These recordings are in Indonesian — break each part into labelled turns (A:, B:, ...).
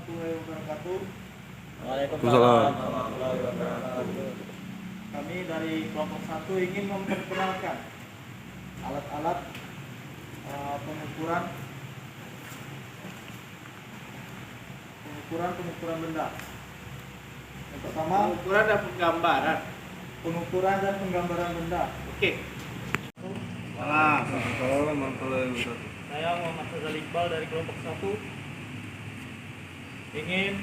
A: warahmatullahi wabarakatuh.
B: Waalaikumsalam.
A: Kami dari kelompok 1 ingin memperkenalkan alat-alat pengukuran benda. Yang pertama,
C: Pengukuran dan penggambaran.
A: pengukuran dan penggambaran benda.
C: Oke.
A: Saya Muhammad Fazal Iqbal dari kelompok 1 ingin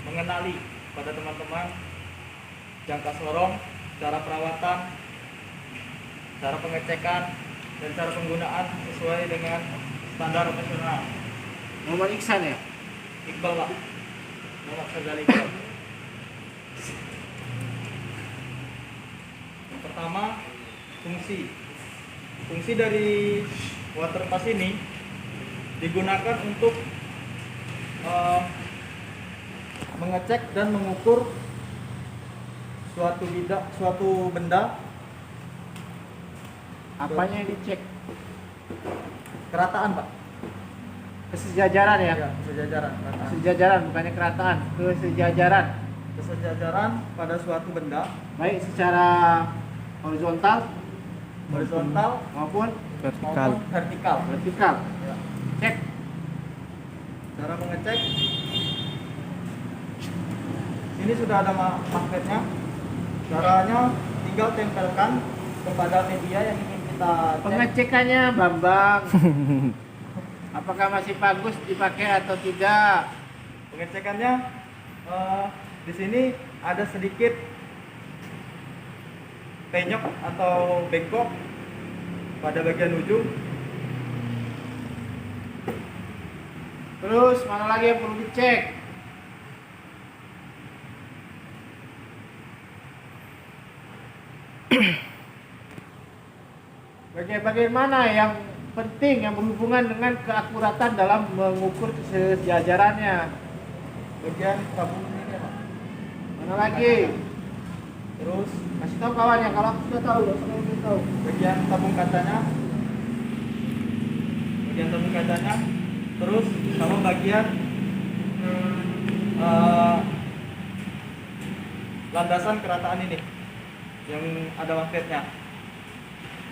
A: mengenali pada teman-teman jangka sorong, cara perawatan, cara pengecekan, dan cara penggunaan sesuai dengan standar operasional.
C: Muhammad Iksan ya?
A: Iqbal Pak, Muhammad Fazal Iqbal. Yang pertama, fungsi dari water pass ini digunakan untuk mengecek dan mengukur suatu benda.
C: Apanya yang dicek?
A: Kerataan Pak.
C: Kesejajaran ya?
A: Ya, sejajaran. Kerataan.
C: Sejajaran bukannya kerataan, kesejajaran.
A: Kesejajaran pada suatu benda,
C: Baik secara horizontal
A: maupun
B: Vertikal.
A: vertikal.
C: vertikal.
A: Ya.
C: Cek.
A: Cara mengecek, ini sudah ada magnetnya. Caranya tinggal tempelkan kepada media yang ingin kita cek.
C: Pengecekannya Bambang. Apakah masih bagus dipakai atau tidak?
A: Pengecekannya di sini ada sedikit penyok atau bengkok pada bagian ujung.
C: Terus mana lagi yang perlu dicek? Bagian-bagian mana yang penting yang berhubungan dengan keakuratan dalam mengukur kesejajarannya?
A: Bagian tabung ini Pak.
C: Mana lagi?
A: Terus
C: Kasih tahu kawan ya, kalau aku sudah tahu, saya sudah tahu.
A: bagian tabung kacanya. Terus sama bagian landasan kerataan ini yang ada magnetnya.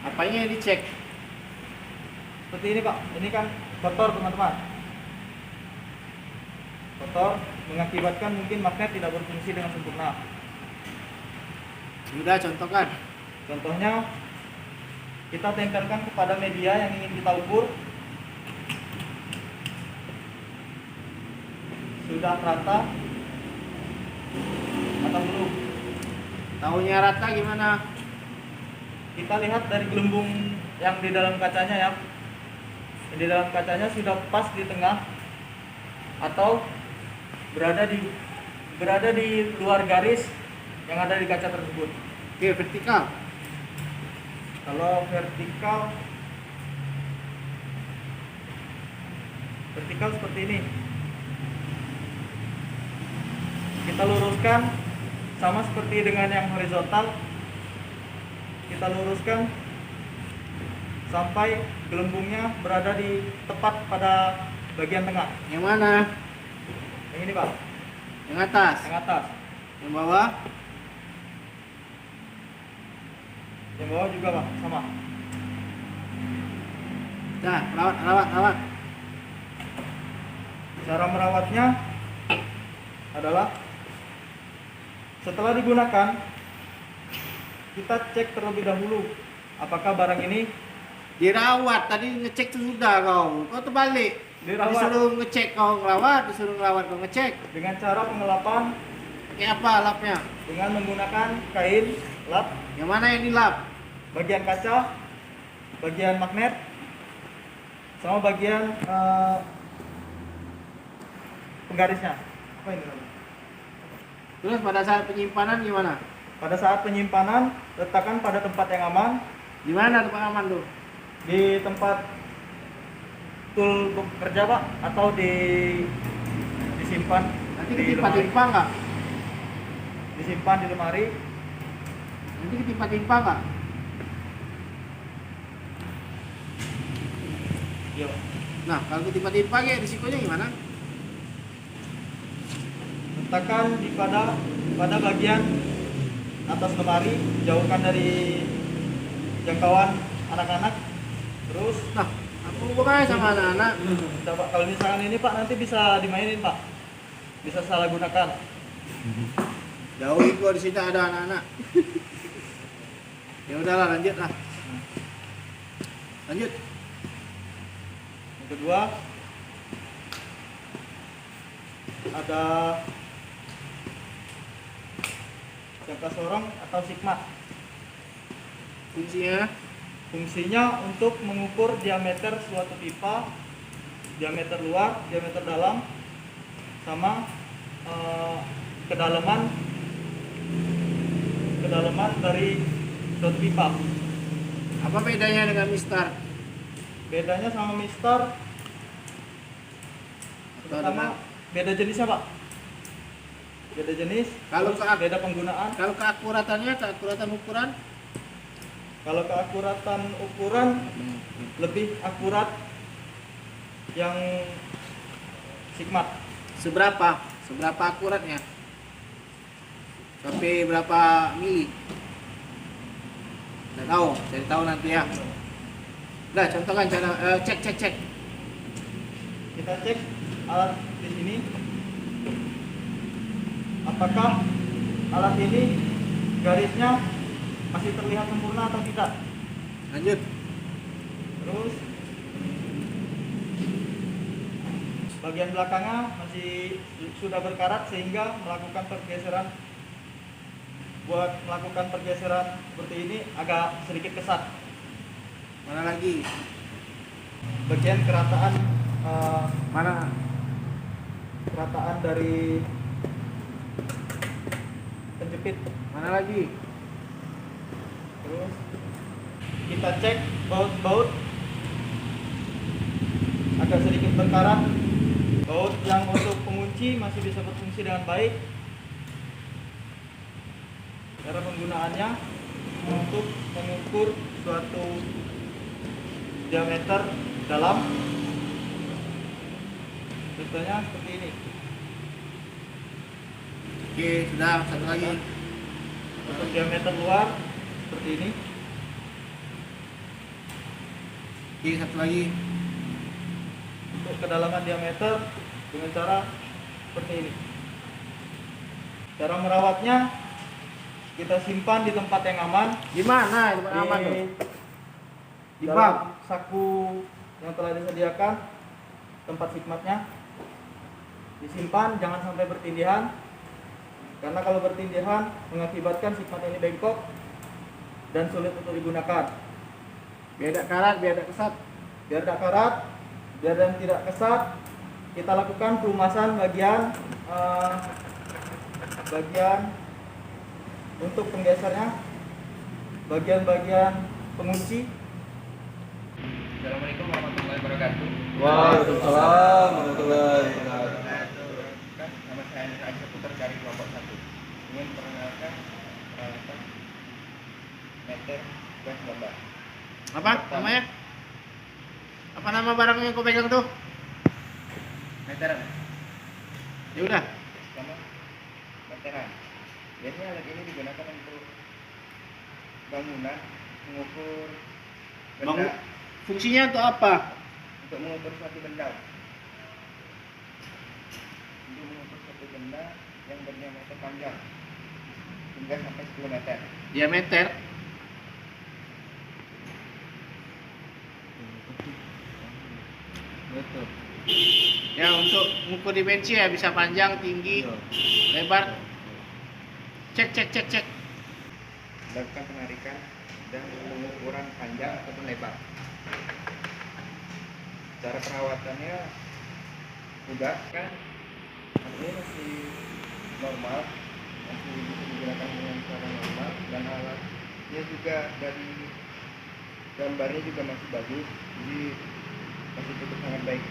C: Apanya yang dicek?
A: Seperti ini Pak, ini kan kotor teman-teman. Kotor mengakibatkan mungkin magnet tidak berfungsi dengan sempurna.
C: Sudah contohkan.
A: Contohnya, kita tempelkan kepada media yang ingin kita ukur. Sudah rata atau belum?
C: Tahunya rata gimana?
A: Kita lihat dari gelembung yang di dalam kacanya ya. Yang di dalam kacanya sudah pas di tengah atau berada di luar garis yang ada di kaca tersebut.
C: Oke, vertikal.
A: Kalau vertikal seperti ini. Kita luruskan sama seperti dengan yang horizontal. Kita luruskan sampai gelembungnya berada di tepat pada bagian tengah.
C: Yang mana?
A: Yang ini Pak,
C: Yang atas.
A: yang atas.
C: Yang bawah?
A: Yang bawah juga Pak, sama.
C: Nah, rawat.
A: Cara merawatnya adalah setelah digunakan, kita cek terlebih dahulu apakah barang ini
C: Dirawat. Tadi ngecek itu sudah kau. Kau terbalik.
A: Dirawat.
C: Disuruh ngecek kau ngerawat, disuruh ngerawat kau ngecek.
A: dengan cara pengelapan
C: Kayak apa lapnya?
A: dengan menggunakan kain lap
C: Yang mana yang dilap?
A: bagian kaca, bagian magnet, sama bagian penggarisnya. Apa ini namanya?
C: Terus pada saat penyimpanan gimana?
A: Pada saat penyimpanan, letakkan pada tempat yang aman,
C: Di mana tempat aman tuh?
A: di tempat tool bekerja Pak, atau disimpan
C: Nanti
A: di
C: ketimpa-timpa nggak?
A: disimpan di lemari.
C: Nanti ketimpa-timpa nggak?
A: Yuk.
C: Nah, kalau tiba-tiba pakai risikonya gimana?
A: Letakkan pada bagian atas lemari, jauhkan dari jangkauan anak-anak. Terus
C: Nah, apa hubungannya sama anak-anak?
A: Pak, kalau misalkan ini Pak nanti bisa dimainin Pak, bisa salah gunakan.
C: Jauhi gua, di sini ada anak-anak. Ya udahlah, lanjut lah. Lanjut.
A: Yang kedua ada jangka sorong atau sigma. Fungsinya untuk mengukur diameter suatu pipa, diameter luar, diameter dalam, sama kedalaman dari suatu pipa.
C: Apa bedanya dengan mistar?
A: Bedanya sama mistar, pertama beda jenisnya Pak. Beda jenis.
C: Kalau
A: terus beda penggunaan.
C: Kalau keakuratan ukuran?
A: Kalau keakuratan ukuran lebih akurat yang sigmat.
C: Seberapa akuratnya? Sampai berapa mili? Nggak tahu, saya tahu nanti ya. Nah, contohkan cara cek.
A: Kita cek alat di sini. Apakah alat ini garisnya masih terlihat sempurna atau tidak?
C: Lanjut.
A: Terus bagian belakangnya masih sudah berkarat sehingga buat melakukan pergeseran seperti ini agak sedikit kesat.
C: Mana lagi?
A: Bagian kerataan
C: Mana?
A: kerataan dari penjepit.
C: Mana lagi?
A: Terus kita cek baut agak sedikit berkarat. Baut yang untuk pengunci masih bisa berfungsi dengan baik. Cara penggunaannya untuk mengukur suatu diameter dalam, contohnya seperti ini.
C: Oke, sudah. Satu lagi.
A: Untuk diameter luar seperti ini.
C: Oke, satu lagi.
A: Untuk kedalaman diameter dengan cara seperti ini. Cara merawatnya, kita simpan di tempat yang aman.
C: Gimana tempat aman tuh? Di
A: Dalam
C: bak.
A: saku yang telah disediakan, tempat sigmatnya disimpan, jangan sampai bertindihan, karena kalau bertindihan mengakibatkan sigmat ini bengkok dan sulit untuk digunakan.
C: Biar tak karat, biar tak kesat.
A: Biar tidak karat, biar dan tidak kesat, kita lakukan pelumasan bagian untuk penggesernya, bagian-bagian pengunci.
D: Assalamualaikum warahmatullahi wabarakatuh.
B: Waalaikumsalam warahmatullahi wabarakatuh.
D: Nama saya Anissa Aisyah Putar dari kelompok 1. Ingin memperkenalkan meter gas gambar.
C: Apa namanya? Apa nama barang yang kau pegang tuh?
D: Meteran.
C: Ya udah.
D: Sama meteran. Biasanya alat ini digunakan untuk bangunan, mengukur benda,
C: Fungsinya untuk apa?
D: untuk mengukur suatu benda. Untuk mengukur suatu benda yang berdiameter panjang hingga sampai 10 meter.
C: Diameter.
B: Betul.
C: Ya, untuk mengukur dimensi ya, bisa panjang, tinggi, lebar. Cek.
D: Melakukan penarikan dan pengukuran panjang ataupun lebar. Cara perawatannya mudah kan? Ini masih normal, masih bisa digunakan dengan cara normal, dan alatnya juga dari gambarnya juga masih bagus, jadi masih cukup sangat baik.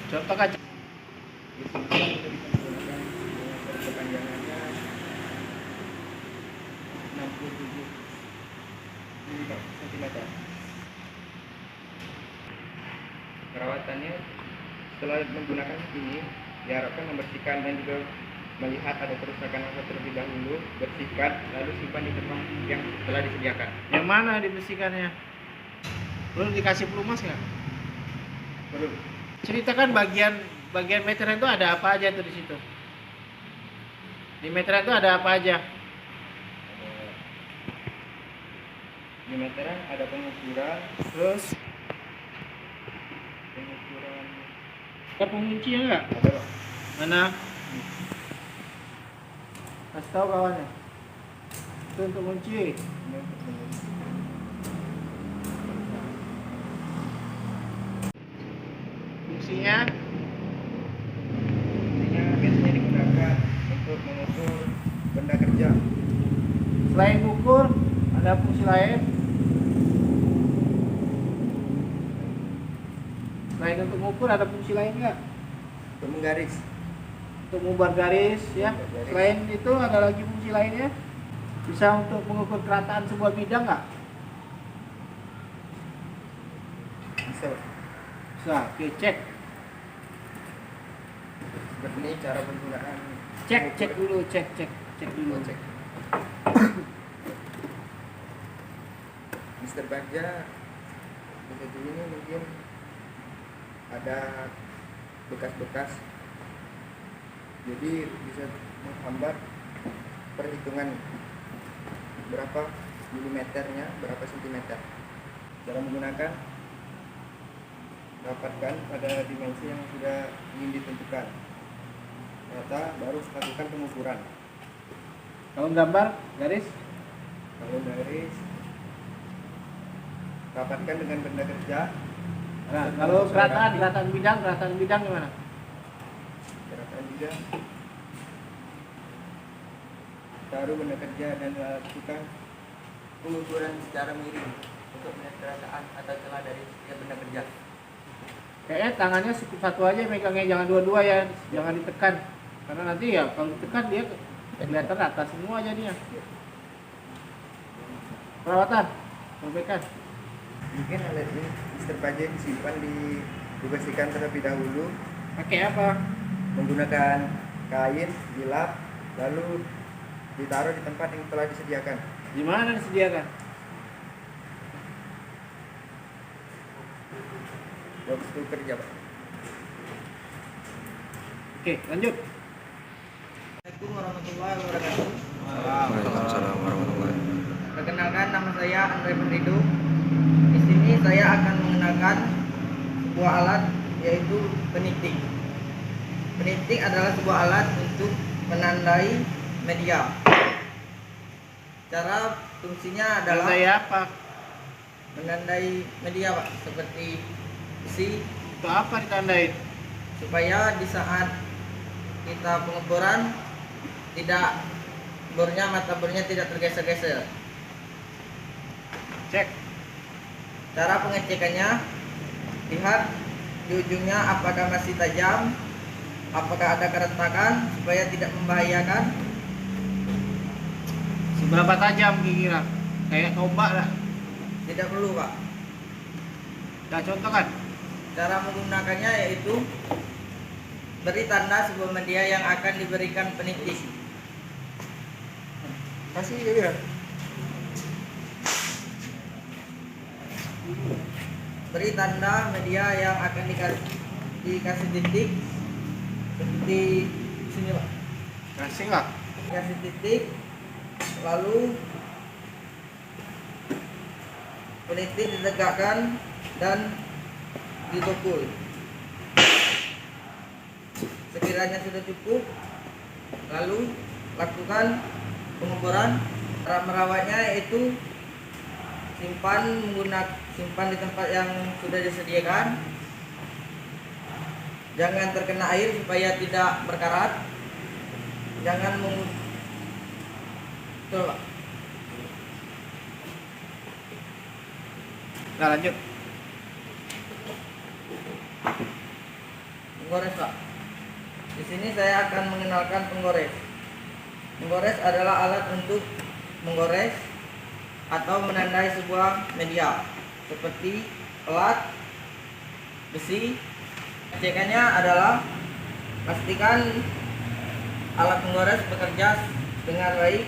C: Contoh kaca.
D: Di sini kita bisa menggunakan dengan kepanjangannya 67 cm. perawatannya setelah menggunakan ini diharapkan membersihkan dan juga melihat ada kerusakan apa terlebih dahulu, bersihkan lalu simpan di tempat yang telah disediakan.
C: Yang mana dibersihkannya? Perlu dikasih pelumas nggak?
D: Perlu
C: Ceritakan bagian meteran itu ada apa aja tuh di situ. Di meteran itu ada apa aja?
D: di meteran ada pengukuran
C: Terus ada penguncinya nggak?
D: ada Pak.
C: Mana? Kasih tahu kawannya. Itu untuk kunci.
D: Ini untuk mengunci.
C: Fungsinya
D: Fungsinya biasanya digunakan untuk mengukur benda kerja.
C: selain ukur ada fungsi lain. Selain untuk mengukur ada fungsi lain nggak?
D: Untuk menggaris.
C: Untuk mengubah garis ya.
D: Mengubah garis.
C: Selain itu ada lagi fungsi lainnya. Bisa untuk mengukur kerataan sebuah bidang nggak?
D: Bisa Pak.
C: Bisa. Oke, cek.
D: Seperti ini cara penggunaan.
C: Cek dulu, cek dulu.
D: Cek. Mister Bagja bisa ini mungkin ada bekas-bekas, jadi bisa menghambat perhitungan berapa milimeternya, berapa sentimeter. Cara menggunakan, dapatkan pada dimensi yang sudah ingin ditentukan. Ternyata baru lakukan pengukuran.
C: Kalau gambar garis,
D: Kalau garis, rapatkan dengan benda kerja.
C: nah, kalau kerataan bidang gimana?
D: Gerakan juga taruh benda kerja dan lakukan pengukuran secara miring untuk melihat kerataan atau celah dari setiap benda kerja.
C: Kayaknya tangannya cukup satu aja megangnya, jangan dua-dua ya, jangan ditekan. Karena nanti ya kalau ditekan dia kelihatan rata semua jadinya. Perawatan, perbaikan.
D: Mungkin alat ini Mister Pajak disimpan dibersihkan terlebih dahulu
C: Pakai apa?
D: menggunakan kain, dilap, lalu ditaruh di tempat yang telah disediakan.
C: Di mana disediakan?
D: Waktu kerja Pak.
C: Oke, lanjut.
E: Assalamualaikum warahmatullahi wabarakatuh.
B: Waalaikumsalam warahmatullahi wabarakatuh.
E: Perkenalkan, nama saya Andre Penrido. Di sini saya akan mengenalkan sebuah alat, yaitu penitik. Penitik adalah sebuah alat untuk menandai media. Cara fungsinya adalah
C: Tandai apa?
E: menandai media, Pak, seperti besi,
C: Itu apa ditandai?
E: supaya di saat kita pengukuran tidak mata bornya tidak tergeser-geser.
C: Cek.
E: Cara pengecekannya, lihat di ujungnya apakah masih tajam, apakah ada keretakan supaya tidak membahayakan.
C: Seberapa tajam kira-kira? Kayak tombak lah.
E: Tidak perlu, Pak.
C: Kita contohkan.
E: Cara menggunakannya yaitu beri tanda sebuah media yang akan diberikan penitik.
D: Kasih ya.
E: Beri tanda media yang akan dikasih titik seperti sini, Pak.
C: Kasih lah.
E: Kasih titik, lalu penitik ditegakkan dan ditukul. Sekiranya sudah cukup, lalu lakukan pengukuran. Cara merawatnya yaitu simpan di tempat yang sudah disediakan. Jangan terkena air supaya tidak berkarat. Jangan Coba.
C: Nah, lanjut.
E: Penggores, Pak. Di sini saya akan mengenalkan penggores. Penggores adalah alat untuk menggores atau menandai sebuah media seperti pelat, besi, Pengecekannya adalah pastikan alat menggores bekerja dengan baik,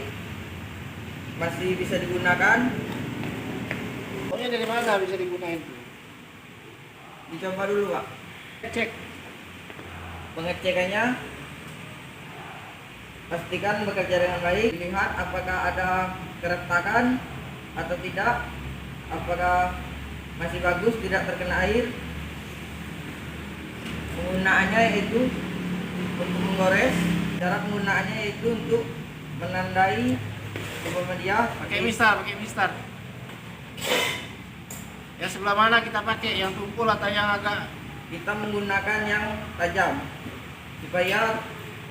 E: masih bisa digunakan.
C: Pokoknya dari mana bisa digunakan?
E: Dicoba dulu Pak.
C: Cek.
E: Pengecekannya pastikan bekerja dengan baik, lihat apakah ada keretakan atau tidak, apakah masih bagus, tidak terkena air. Penggunaannya yaitu untuk menggores, cara penggunaannya yaitu untuk menandai umpama dia
C: Pakai mistar. Yang sebelah mana kita pakai? Yang tumpul atau yang agak?
E: kita menggunakan yang tajam supaya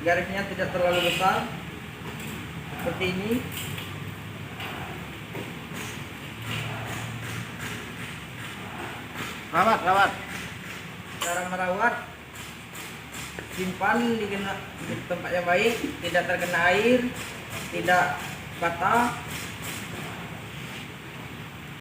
E: garisnya tidak terlalu besar seperti ini.
C: Rawat.
E: Cara merawat, simpan di tempat yang baik, tidak terkena air, tidak patah,